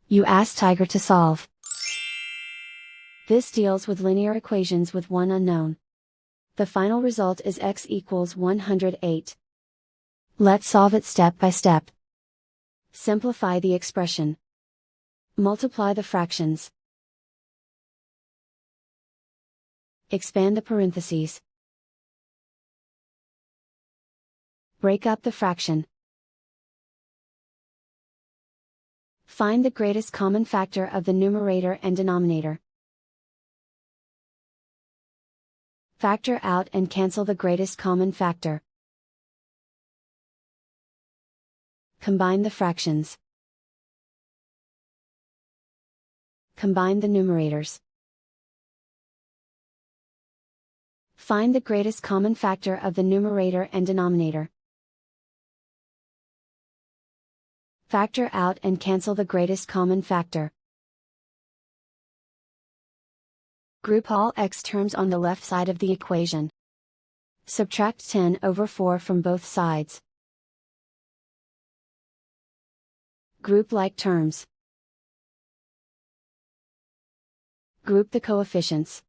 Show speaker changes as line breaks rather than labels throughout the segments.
You ask Tiger to solve. This deals with linear equations with one unknown. The final result is x equals 108. Let's solve it step by step. Simplify the expression. Multiply the fractions. Expand the parentheses. Break up the fraction. Find the greatest common factor of the numerator and denominator. Factor out and cancel the greatest common factor. Combine the fractions. Combine the numerators. Find the greatest common factor of the numerator and denominator. Factor out and cancel the greatest common factor. Group all x terms on the left side of the equation. Subtract 10/4 from both sides. Group like terms. Group the coefficients.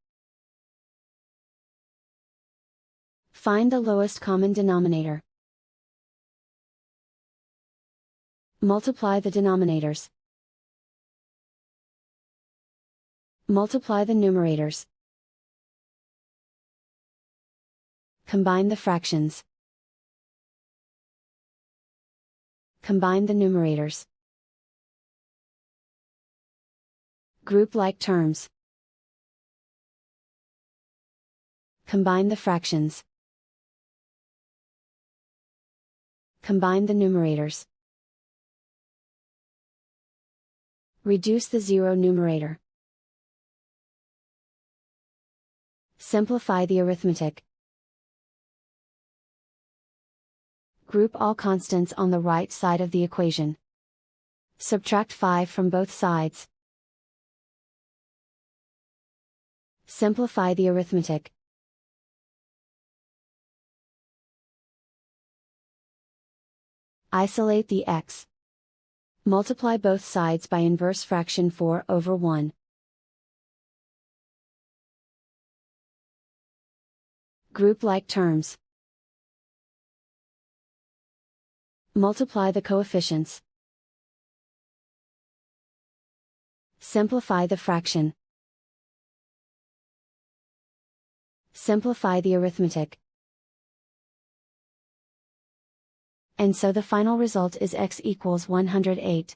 Find the lowest common denominator. Multiply the denominators. Multiply the numerators. Combine the fractions. Combine the numerators. Group like terms. Combine the fractions. Combine the numerators. Reduce the zero numerator. Simplify the arithmetic. Group all constants on the right side of the equation. Subtract 5 from both sides. Simplify the arithmetic. Isolate the x. Multiply both sides by inverse fraction 4/1. Group like terms. Multiply the coefficients. Simplify the fraction. Simplify the arithmetic. And so the final result is x equals 108.